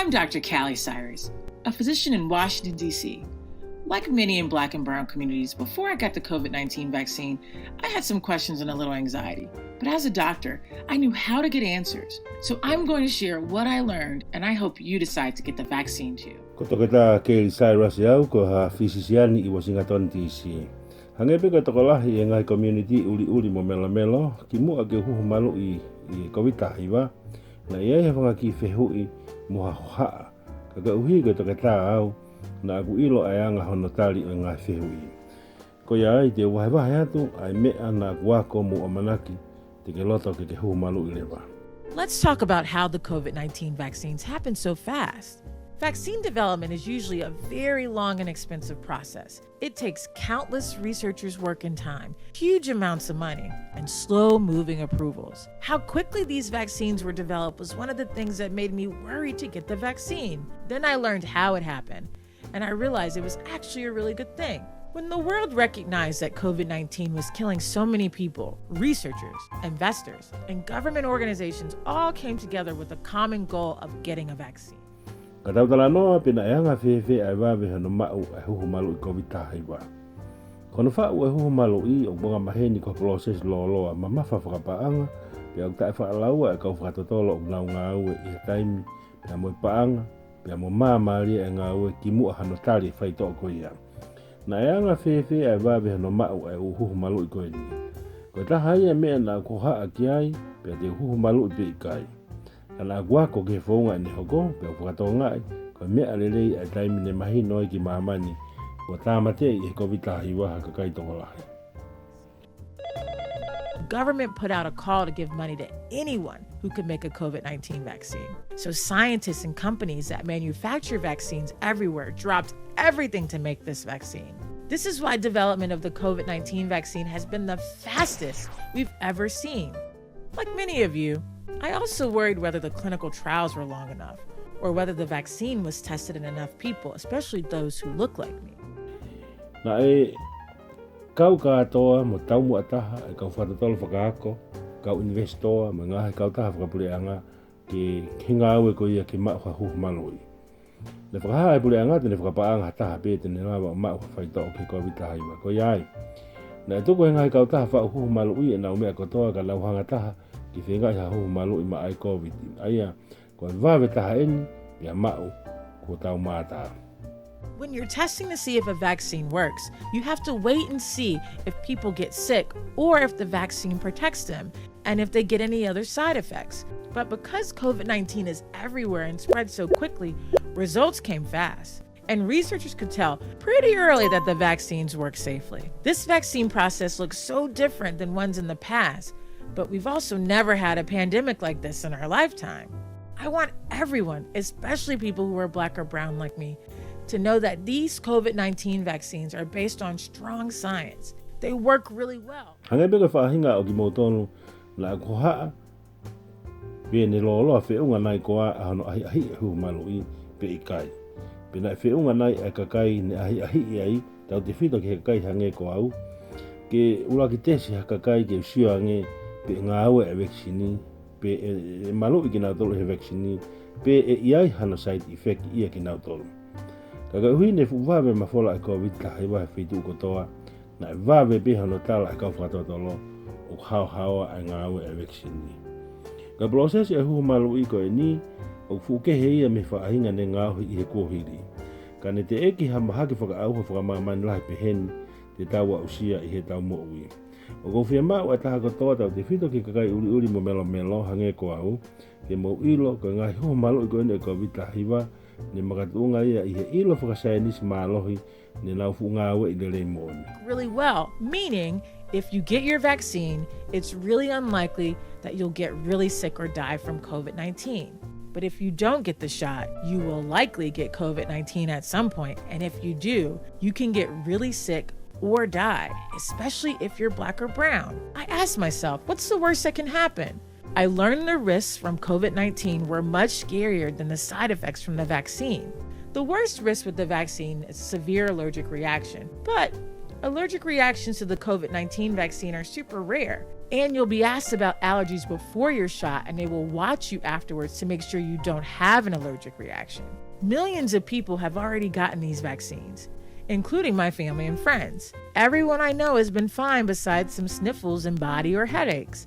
I'm Dr. Callie Cyrus, a physician in Washington, D.C. Like many in Black and Brown communities, before I got the COVID-19 vaccine, I had some questions and a little anxiety. But as a doctor, I knew how to get answers. So I'm going to share what I learned, and I hope you decide to get the vaccine too. Koto kita Callie Cyrus yau ko ha physician I Washington, D.C. Hangepe ko tokolahi ngai community uli mo melo kimu ake huhu malu'i I Koviti hiwa na ia hanga ki fehui mo ha kaga uhi ko tokata au na aku ilo ayanga hono tali o ngai fehui ko ia I te wahai atu ai mea na wako mo amanaki te ke loto ke huhu malu'i lewa. Let's talk about how the COVID-19 vaccines happen so fast. Vaccine development is usually a very long and expensive process. It takes countless researchers' work and time, huge amounts of money, and slow-moving approvals. How quickly these vaccines were developed was one of the things that made me worry to get the vaccine. Then I learned how it happened, and I realized it was actually a really good thing. When the world recognized that COVID-19 was killing so many people, researchers, investors, and government organizations all came together with a common goal of getting a vaccine. Katautala noa pina eanga fefe ai vave hano mau ai huhu malu'i Koviti hiwa. Kono whau ai huhu malu'i o bunga maheni ko proses loloa ma mafa whakapaanga pia utai whaalaua ai kau whakatotolo o nau ngāue I taimi pia mo paanga pia mo māmaria e ngāue ki mua hano tali whaito o koia. Na eanga fefe ai vave hano mau ai huhu malu'i koe ni. Koe taha ia mea na ko haa ki ai pia te huhu malu'i pe ikai. Ana guako ke fonga ni hoko pe whakatonga ko mea lelei ai taimi ne mahi noi ki mamani o tamate I Koviti hiwa haka kai tokolahi. Government put out a call to give money to anyone who could make a COVID-19 vaccine. So scientists and companies that manufacture vaccines everywhere dropped everything to make this vaccine. This is why development of the COVID-19 vaccine has been the fastest we've ever seen. Like many of you, I also worried whether the clinical trials were long enough or whether the vaccine was tested in enough people, especially those who look like me. Na kau katoa mo tau mo ataha e kau whatatolo whakaako, kau investoa ma ngahe kau taha whakapuleanga ki hingawe ko ia ki maa huhu malu'i. Le whakaha e puleanga tene whakapaanga taha pe tene lawa o maa whaito o ki Koviti hiwa ko iai. Na tuko ngahe kau taha huhu malu'i e na umea kotoa ka lauhanga taha ki whenga I huhu malu'i ma ai Koviti. Aia, ko vave taha eni, pia mau, ko tau mātaha. When you're testing to see if a vaccine works, you have to wait and see if people get sick or if the vaccine protects them and if they get any other side effects. But because COVID-19 is everywhere and spreads so quickly, results came fast. And researchers could tell pretty early that the vaccines work safely. This vaccine process looks so different than ones in the past, but we've also never had a pandemic like this in our lifetime. I want everyone, especially people who are Black or brown like me, to know that these COVID-19 vaccines are based on strong science. They work really well. Hangepe ko whahinga o ki motonu na ko haa pia ne lolo a whiunga nai koa a hano ahi huhu malu'i pe ikai. Pina whiunga nai a kakai ne ahi ai tau te whito ki kakai hange ko au. Ke ula ki tesi hakakai ke usio hange pe ngāue e vaccini, pe e malu'i ki nau tolu he vaccini, pe e iai hana side effect ia ki nau tolu. Kaga hui ne vave mafola e Koviti hiwa he whitu kotoa, na e vave pe hano tala e kau whakatotolo o hao a ngāue e vaccini. Ka proses e huhu malu'i ko e ni, o fukehe ia me whaahinga ne ngāhui I he kōhiri. Ka ne te eki hamahaki whakaauha whakamamani lahi pe heni, te taua usia I he tau mo'ui. O ko whia mau e taha kotoa tau te whito ki kakai uri mo melo hange ko au, ke mo ilo ko ngai huhu malu'i ko ene e Koviti hiwa, ne makatunga ia I he ilo whakasainis mālohi, ne nau fungawe I le moni. Really well, meaning if you get your vaccine, it's really unlikely that you'll get really sick or die from COVID-19. But if you don't get the shot, you will likely get COVID-19 at some point. And if you do, you can get really sick or die, especially if you're Black or brown. I asked myself, what's the worst that can happen? I learned the risks from COVID-19 were much scarier than the side effects from the vaccine. The worst risk with the vaccine is severe allergic reaction, but allergic reactions to the COVID-19 vaccine are super rare. And you'll be asked about allergies before your shot, and they will watch you afterwards to make sure you don't have an allergic reaction. Millions of people have already gotten these vaccines, including my family and friends. Everyone I know has been fine besides some sniffles and body or headaches.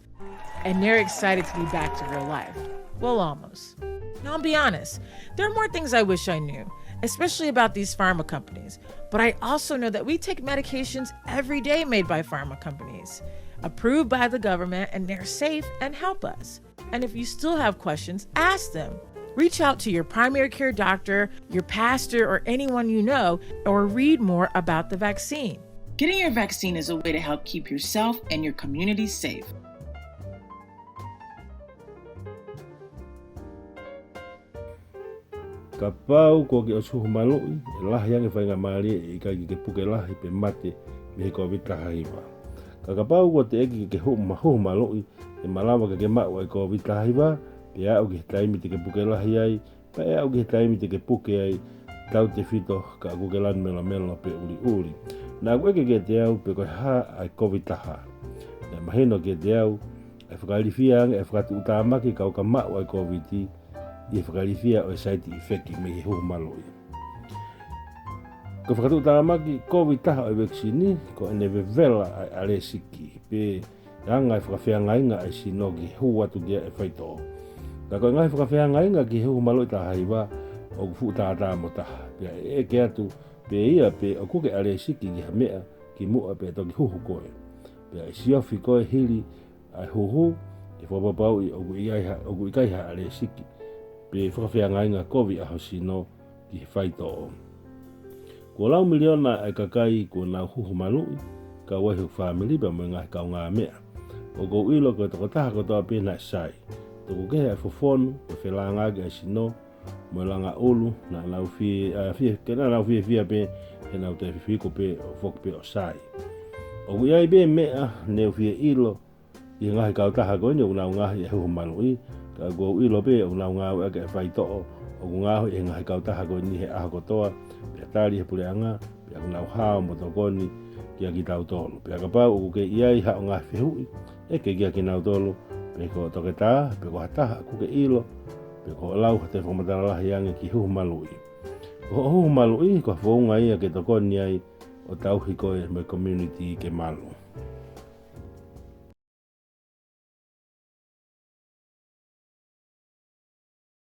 And they're excited to be back to real life. Well, almost. Now, I'll be honest, there are more things I wish I knew, especially about these pharma companies. But I also know that we take medications every day made by pharma companies, approved by the government, and they're safe and help us. And if you still have questions, ask them. Reach out to your primary care doctor, your pastor, or anyone you know, or read more about the vaccine. Getting your vaccine is a way to help keep yourself and your community safe. Ka pau ko ke osu malu'i e lahi ange whainga maari e kai ke puke lahi pe mate me he Koviti haiwa. Ka pau ko te eki ke hu malu'i e malawa ke mau e Koviti haiwa pe au ke taimi te ke puke lahi ai pa e au ke taimi te ke puke ai tau te whito ka kuke lan mela pe uri. Nā koe ke te au pe koe ha ai Koviti ha. Nā maheno ke te au e whakalifia ange e whakatu utamaki kau ka mau ai Koviti i whakalifia o e saiti i wheki me he huhu malu'i. Ko whakatu tāmaki Koviti o e vaksini ko ene vevela ai ale siki pe anga e whakawhia ngainga ai sino ki hu atu kia e whaito. Ka koe ngai whakawhia ngainga ki huhu malu'i ta haiwa o kufu tātā mo taha. Pea e ke atu pe ia pe o kuke ale siki ki hamea ki mua pe toki huhu koe. Pea e siofi koe hili ai huhu e whapapau i ogu ikaiha ale siki. Pe whakawhia ngainga Koviti aho sino ki he whaito. Ko lau miliona ai kakai ko nau huhu malu'i ka wahi whamili pa mo ngahi kau ngā mea. O kou ilo ko toko taha ko toa pēna e sai. Toko kehe ai whawhonu ko whelangagi ai sino mo langa ulu na nau fia pe he nau te whiwhiko pe o whoki pe o sai. O iai pe mea neu fia ilo i ngahi kau taha ko ni o nau ngahi e huhu malu'i. Ka go ilo pe o nau ngau ake e whaito'o o ngāhu e ngahi kau taha ko ni he aho kotoa pe tari he pureanga pe o nau hao mo tokoni kia ki tau tolu. Pe ka pau o ke iai ha o ngahi whihui e ke kia ki nau tolu pe ko toke tā pe ko hataha kuke ilo pe ko lau te whamatara lahi ange ki huhu malu'i. Ko huhu malu'i ko whaunga ia ke tokoni ai o tauhi koe me community ke malu.